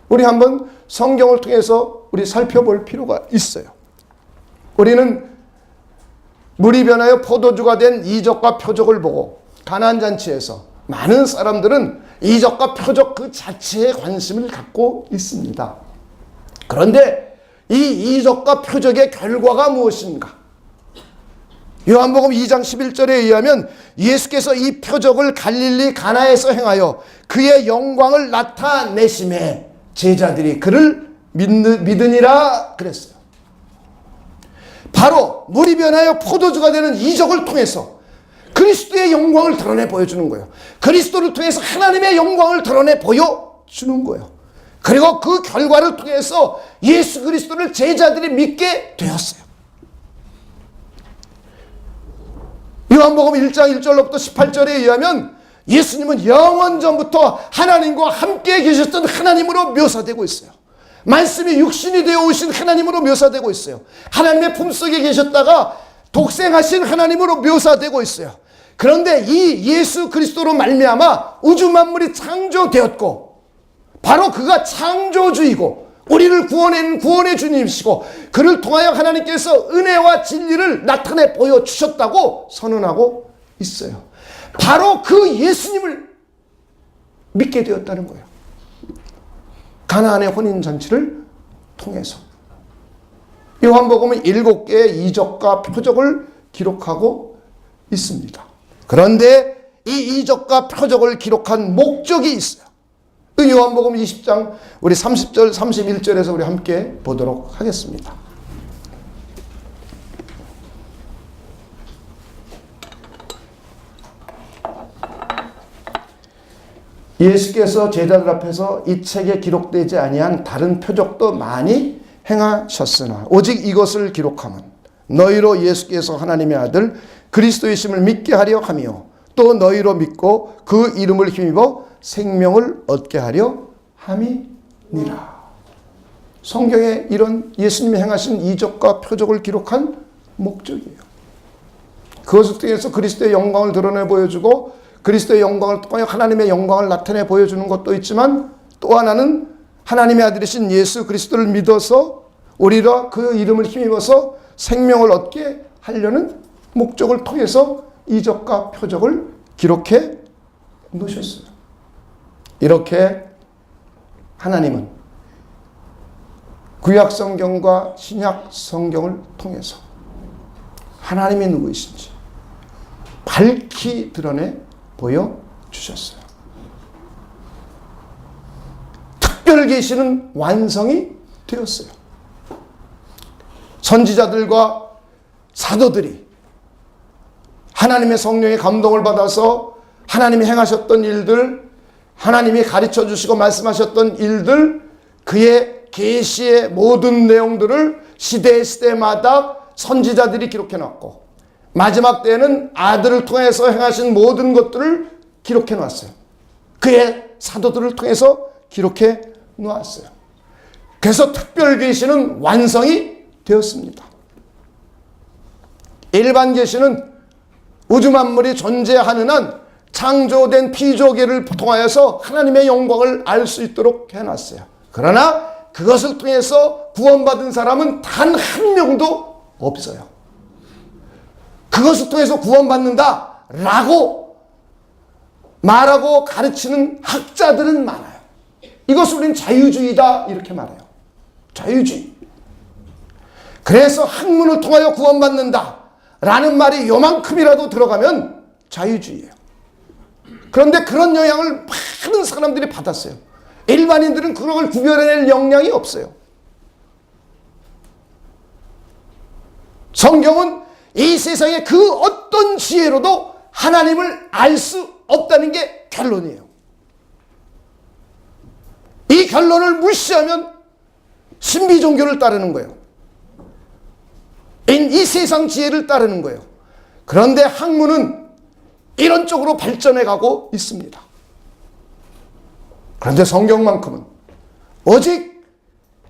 Speaker 1: 우리 한번 성경을 통해서 우리 살펴볼 필요가 있어요. 우리는 물이 변하여 포도주가 된 이적과 표적을 보고 가나안잔치에서 많은 사람들은 이적과 표적 그 자체에 관심을 갖고 있습니다. 그런데 이 이적과 표적의 결과가 무엇인가? 요한복음 2장 11절에 의하면 예수께서 이 표적을 갈릴리 가나에서 행하여 그의 영광을 나타내심에 제자들이 그를 믿으니라 그랬어요. 바로 물이 변하여 포도주가 되는 이적을 통해서 그리스도의 영광을 드러내 보여주는 거예요. 그리스도를 통해서 하나님의 영광을 드러내 보여주는 거예요. 그리고 그 결과를 통해서 예수 그리스도를 제자들이 믿게 되었어요. 요한복음 1장 1절로부터 18절에 의하면 예수님은 영원전부터 하나님과 함께 계셨던 하나님으로 묘사되고 있어요. 말씀이 육신이 되어 오신 하나님으로 묘사되고 있어요. 하나님의 품속에 계셨다가 독생하신 하나님으로 묘사되고 있어요. 그런데 이 예수 그리스도로 말미암아 우주 만물이 창조되었고, 바로 그가 창조주이고 우리를 구원하는 구원의 주님이시고, 그를 통하여 하나님께서 은혜와 진리를 나타내 보여주셨다고 선언하고 있어요. 바로 그 예수님을 믿게 되었다는 거예요. 가나안의 혼인잔치를 통해서. 요한복음은 7개의 이적과 표적을 기록하고 있습니다. 그런데 이 이적과 표적을 기록한 목적이 있어요. 요한복음 20장 우리 30절 31절에서 우리 함께 보도록 하겠습니다. 예수께서 제자들 앞에서 이 책에 기록되지 아니한 다른 표적도 많이 행하셨으나 오직 이것을 기록함은 너희로 예수께서 하나님의 아들 그리스도이심을 믿게 하려 하며 또 너희로 믿고 그 이름을 힘입어 생명을 얻게 하려 함이니라. 성경에 이런 예수님이 행하신 이적과 표적을 기록한 목적이에요. 그것을 통해서 그리스도의 영광을 드러내 보여주고 그리스도의 영광을 통하여 하나님의 영광을 나타내 보여주는 것도 있지만, 또 하나는 하나님의 아들이신 예수 그리스도를 믿어서 우리가 그 이름을 힘입어서 생명을 얻게 하려는 목적을 통해서 이적과 표적을 기록해 놓으셨어요. 이렇게 하나님은 구약 성경과 신약 성경을 통해서 하나님이 누구이신지 밝히 드러내 보여주셨어요. 특별 계시는 완성이 되었어요. 선지자들과 사도들이 하나님의 성령의 감동을 받아서 하나님이 행하셨던 일들, 하나님이 가르쳐 주시고 말씀하셨던 일들, 그의 계시의 모든 내용들을 시대마다 선지자들이 기록해 놨고, 마지막 때에는 아들을 통해서 행하신 모든 것들을 기록해 놨어요. 그의 사도들을 통해서 기록해 놓았어요. 그래서 특별 계시는 완성이 되었습니다. 일반 계시는 우주 만물이 존재하는 한 창조된 피조계를 통하여서 하나님의 영광을 알 수 있도록 해놨어요. 그러나 그것을 통해서 구원받은 사람은 단 한 명도 없어요. 그것을 통해서 구원받는다 라고 말하고 가르치는 학자들은 많아요. 이것을 우리는 자유주의다 이렇게 말해요. 자유주의. 그래서 학문을 통하여 구원받는다 라는 말이 요만큼이라도 들어가면 자유주의예요. 그런데 그런 영향을 많은 사람들이 받았어요. 일반인들은 그런 걸 구별해낼 역량이 없어요. 성경은 이 세상의 그 어떤 지혜로도 하나님을 알 수 없다는 게 결론이에요. 이 결론을 무시하면 신비 종교를 따르는 거예요. 이 세상 지혜를 따르는 거예요. 그런데 학문은 이런 쪽으로 발전해 가고 있습니다. 그런데 성경만큼은 오직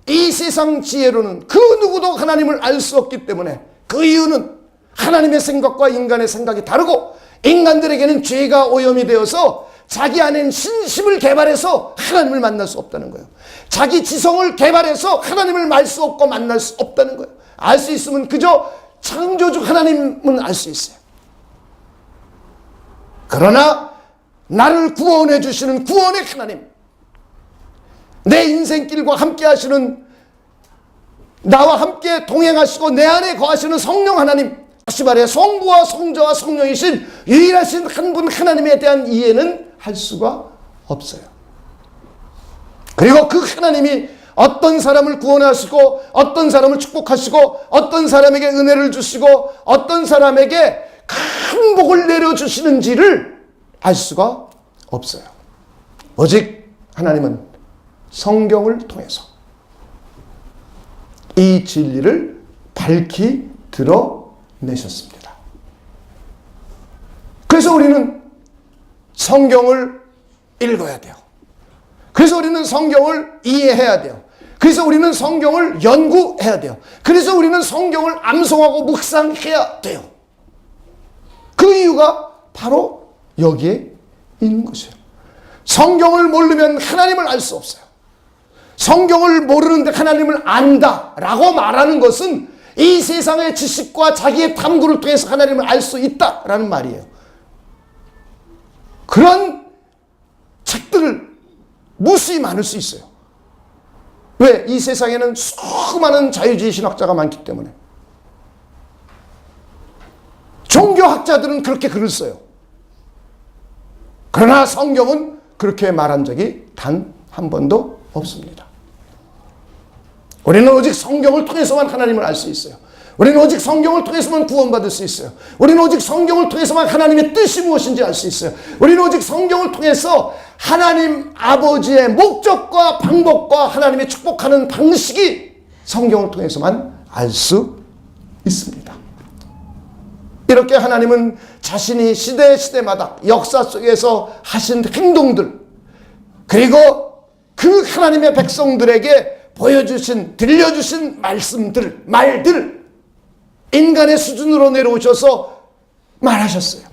Speaker 1: 이 세상 지혜로는 그 누구도 하나님을 알 수 없기 때문에, 그 이유는 하나님의 생각과 인간의 생각이 다르고 인간들에게는 죄가 오염이 되어서 자기 안엔 신심을 개발해서 하나님을 만날 수 없다는 거예요. 자기 지성을 개발해서 하나님을 알 수 없고 만날 수 없다는 거예요. 알 수 있으면 그저 창조주 하나님은 알 수 있어요. 그러나 나를 구원해 주시는 구원의 하나님, 내 인생길과 함께 하시는, 나와 함께 동행하시고 내 안에 거하시는 성령 하나님, 다시 말해 성부와 성자와 성령이신 유일하신 한 분 하나님에 대한 이해는 할 수가 없어요. 그리고 그 하나님이 어떤 사람을 구원하시고 어떤 사람을 축복하시고 어떤 사람에게 은혜를 주시고 어떤 사람에게 행복을 내려주시는지를 알 수가 없어요. 오직 하나님은 성경을 통해서 이 진리를 밝히 드러내셨습니다. 그래서 우리는 성경을 읽어야 돼요. 그래서 우리는 성경을 이해해야 돼요. 그래서 우리는 성경을 연구해야 돼요. 그래서 우리는 성경을 암송하고 묵상해야 돼요. 그 이유가 바로 여기에 있는 것이에요. 성경을 모르면 하나님을 알 수 없어요. 성경을 모르는데 하나님을 안다라고 말하는 것은 이 세상의 지식과 자기의 탐구를 통해서 하나님을 알 수 있다라는 말이에요. 그런 책들을 무수히 많을 수 있어요. 왜? 이 세상에는 수많은 자유주의 신학자가 많기 때문에. 종교학자들은 그렇게 글을 써요. 그러나 성경은 그렇게 말한 적이 단 한 번도 없습니다. 우리는 오직 성경을 통해서만 하나님을 알 수 있어요. 우리는 오직 성경을 통해서만 구원받을 수 있어요. 우리는 오직 성경을 통해서만 하나님의 뜻이 무엇인지 알 수 있어요. 우리는 오직 성경을 통해서 하나님 아버지의 목적과 방법과 하나님의 축복하는 방식이 성경을 통해서만 알 수 있습니다. 이렇게 하나님은 자신이 시대마다 역사 속에서 하신 행동들, 그리고 그 하나님의 백성들에게 보여주신, 들려주신 말들, 인간의 수준으로 내려오셔서 말하셨어요.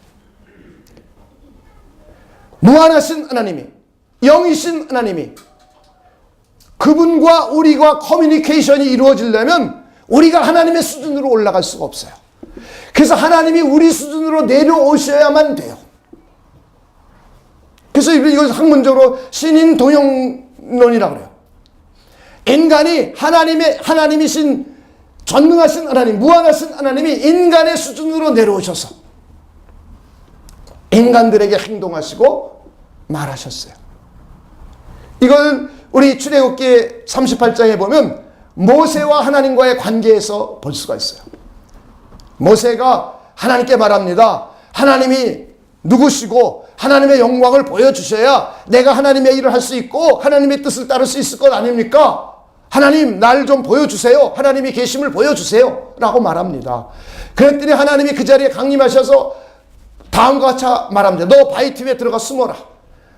Speaker 1: 무한하신 하나님이, 영이신 하나님이, 그분과 우리가 커뮤니케이션이 이루어지려면 우리가 하나님의 수준으로 올라갈 수가 없어요. 그래서 하나님이 우리 수준으로 내려오셔야만 돼요. 그래서 이걸 학문적으로 신인 동영론이라고 그래요. 인간이 하나님이신 전능하신 하나님, 무한하신 하나님이 인간의 수준으로 내려오셔서 인간들에게 행동하시고 말하셨어요. 이걸 우리 출애굽기 38장에 보면 모세와 하나님과의 관계에서 볼 수가 있어요. 모세가 하나님께 말합니다. 하나님이 누구시고 하나님의 영광을 보여주셔야 내가 하나님의 일을 할 수 있고 하나님의 뜻을 따를 수 있을 것 아닙니까? 하나님 날 좀 보여주세요. 하나님이 계심을 보여주세요. 라고 말합니다. 그랬더니 하나님이 그 자리에 강림하셔서 다음과 같이 말합니다. 너 바위틈에 들어가 숨어라.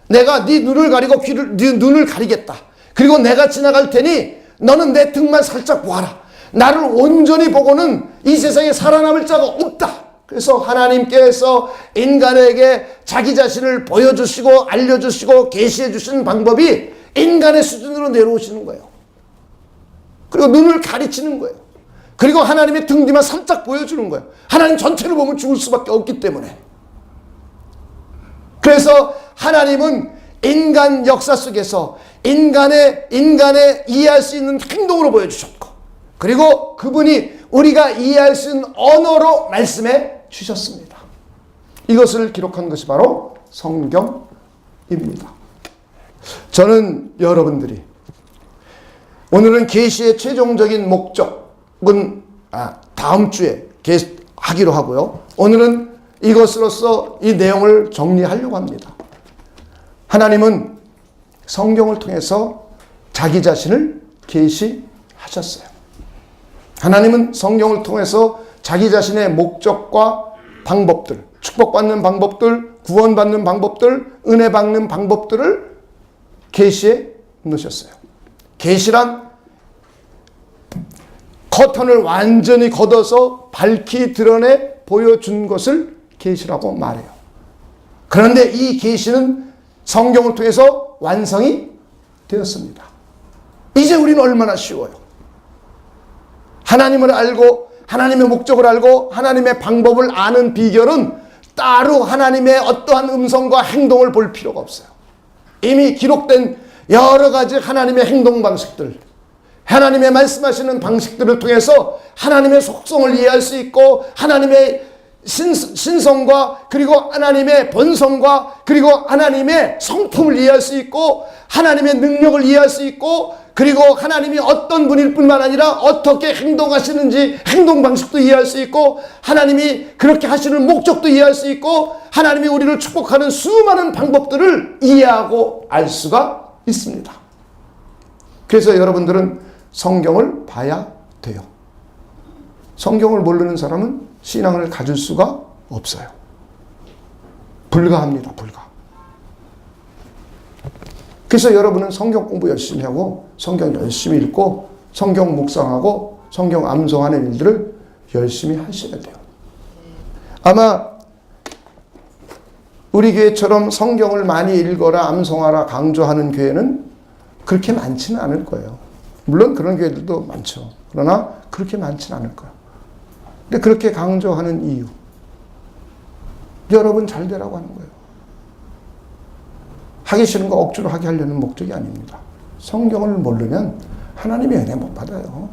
Speaker 1: 내가 네 눈을 가리고 네 눈을 가리겠다. 그리고 내가 지나갈 테니 너는 내 등만 살짝 보아라. 나를 온전히 보고는 이 세상에 살아남을 자가 없다. 그래서 하나님께서 인간에게 자기 자신을 보여주시고 알려주시고 계시해 주시는 방법이 인간의 수준으로 내려오시는 거예요. 그리고 눈을 가리치는 거예요. 그리고 하나님의 등 뒤만 살짝 보여주는 거예요. 하나님 전체를 보면 죽을 수밖에 없기 때문에. 그래서 하나님은 인간 역사 속에서 인간의 이해할 수 있는 행동으로 보여주셨고, 그리고 그분이 우리가 이해할 수 있는 언어로 말씀해 주셨습니다. 이것을 기록한 것이 바로 성경입니다. 저는 여러분들이 오늘은 계시의 최종적인 목적은 다음 주에 하기로 하고요. 오늘은 이것으로서 이 내용을 정리하려고 합니다. 하나님은 성경을 통해서 자기 자신을 계시하셨어요. 하나님은 성경을 통해서 자기 자신의 목적과 방법들, 축복받는 방법들, 구원받는 방법들, 은혜 받는 방법들을 계시해 놓으셨어요. 계시란 커튼을 완전히 걷어서 밝히 드러내 보여준 것을 계시라고 말해요. 그런데 이 계시는 성경을 통해서 완성이 되었습니다. 이제 우리는 얼마나 쉬워요. 하나님을 알고 하나님의 목적을 알고 하나님의 방법을 아는 비결은 따로 하나님의 어떠한 음성과 행동을 볼 필요가 없어요. 이미 기록된 여러 가지 하나님의 행동 방식들, 하나님의 말씀하시는 방식들을 통해서 하나님의 속성을 이해할 수 있고 하나님의 신성과 그리고 하나님의 본성과 그리고 하나님의 성품을 이해할 수 있고 하나님의 능력을 이해할 수 있고 그리고 하나님이 어떤 분일 뿐만 아니라 어떻게 행동하시는지 행동 방식도 이해할 수 있고 하나님이 그렇게 하시는 목적도 이해할 수 있고 하나님이 우리를 축복하는 수많은 방법들을 이해하고 알 수가 있습니다. 그래서 여러분들은 성경을 봐야 돼요. 성경을 모르는 사람은 신앙을 가질 수가 없어요. 불가합니다. 불가. 그래서 여러분은 성경 공부 열심히 하고 성경 열심히 읽고 성경 묵상하고 성경 암송하는 일들을 열심히 하셔야 돼요. 아마 우리 교회처럼 성경을 많이 읽어라 암송하라 강조하는 교회는 그렇게 많지는 않을 거예요. 물론 그런 교회들도 많죠. 그러나 그렇게 많지는 않을 거예요. 근데 그렇게 강조하는 이유, 여러분 잘 되라고 하는 거예요. 하기 싫은 거 억지로 하게 하려는 목적이 아닙니다. 성경을 모르면 하나님의 은혜 못 받아요.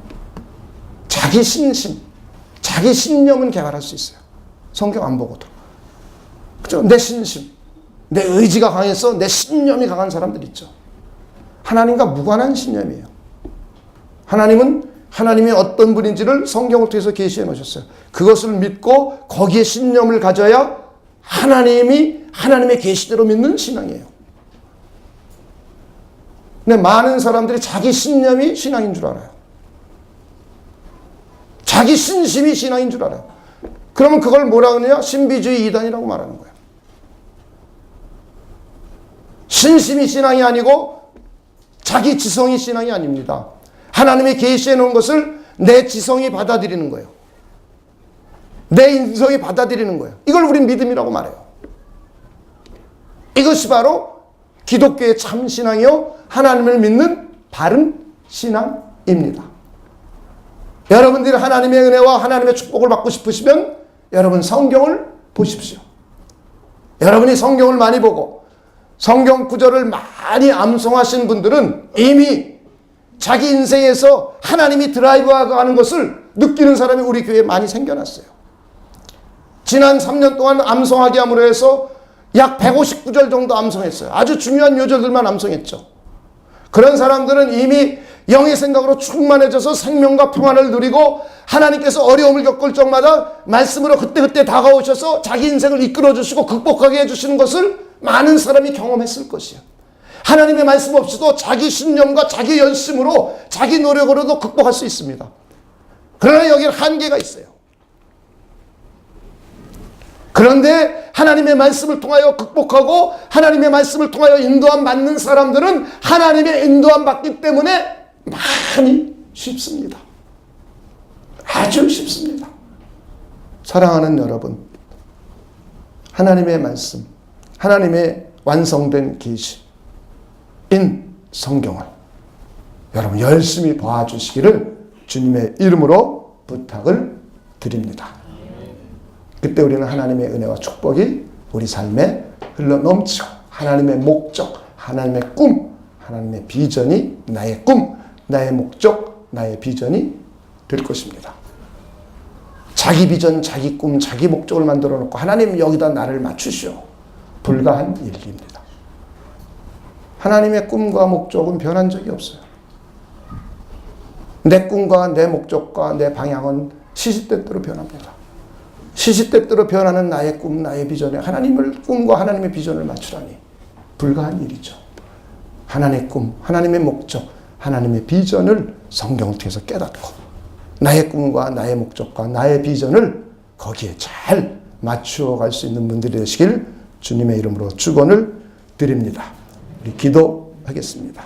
Speaker 1: 자기 신심, 자기 신념은 개발할 수 있어요. 성경 안 보고도. 그죠? 내 신심, 내 의지가 강해서 내 신념이 강한 사람들 있죠. 하나님과 무관한 신념이에요. 하나님은 하나님이 어떤 분인지를 성경을 통해서 계시해 놓으셨어요. 그것을 믿고 거기에 신념을 가져야 하나님이 하나님의 계시대로 믿는 신앙이에요. 근데 많은 사람들이 자기 신념이 신앙인 줄 알아요. 자기 신심이 신앙인 줄 알아요. 그러면 그걸 뭐라 그러냐? 신비주의 이단이라고 말하는 거예요. 신심이 신앙이 아니고 자기 지성이 신앙이 아닙니다. 하나님이 계시해 놓은 것을 내 지성이 받아들이는 거예요. 내 인성이 받아들이는 거예요. 이걸 우린 믿음이라고 말해요. 이것이 바로 기독교의 참 신앙이요 하나님을 믿는 바른 신앙입니다. 여러분들이 하나님의 은혜와 하나님의 축복을 받고 싶으시면 여러분 성경을 보십시오. 여러분이 성경을 많이 보고 성경 구절을 많이 암송하신 분들은 이미 자기 인생에서 하나님이 드라이브하는 것을 느끼는 사람이 우리 교회에 많이 생겨났어요. 지난 3년 동안 암송하게 함으로 해서 약 150구절 정도 암송했어요. 아주 중요한 요절들만 암송했죠. 그런 사람들은 이미 영의 생각으로 충만해져서 생명과 평안을 누리고 하나님께서 어려움을 겪을 적마다 말씀으로 그때그때 다가오셔서 자기 인생을 이끌어주시고 극복하게 해주시는 것을 많은 사람이 경험했을 것이에요. 하나님의 말씀 없이도 자기 신념과 자기 열심으로 자기 노력으로도 극복할 수 있습니다. 그러나 여기는 한계가 있어요. 그런데 하나님의 말씀을 통하여 극복하고 하나님의 말씀을 통하여 인도함 받는 사람들은 하나님의 인도함 받기 때문에 많이 쉽습니다. 아주 쉽습니다. 사랑하는 여러분, 하나님의 말씀, 하나님의 완성된 계시인 성경을 여러분 열심히 봐주시기를 주님의 이름으로 부탁을 드립니다. 그때 우리는 하나님의 은혜와 축복이 우리 삶에 흘러넘치고 하나님의 목적, 하나님의 꿈, 하나님의 비전이 나의 꿈, 나의 목적, 나의 비전이 될 것입니다. 자기 비전, 자기 꿈, 자기 목적을 만들어 놓고 하나님 여기다 나를 맞추시오. 불가한 일입니다. 하나님의 꿈과 목적은 변한 적이 없어요. 내 꿈과 내 목적과 내 방향은 시시때때로 변합니다. 시시때때로 변하는 나의 꿈, 나의 비전에 하나님의 꿈과 하나님의 비전을 맞추라니 불가한 일이죠. 하나님의 꿈, 하나님의 목적, 하나님의 비전을 성경을 통해서 깨닫고 나의 꿈과 나의 목적과 나의 비전을 거기에 잘 맞추어 갈 수 있는 분들이 되시길 주님의 이름으로 축원을 드립니다. 우리 기도하겠습니다.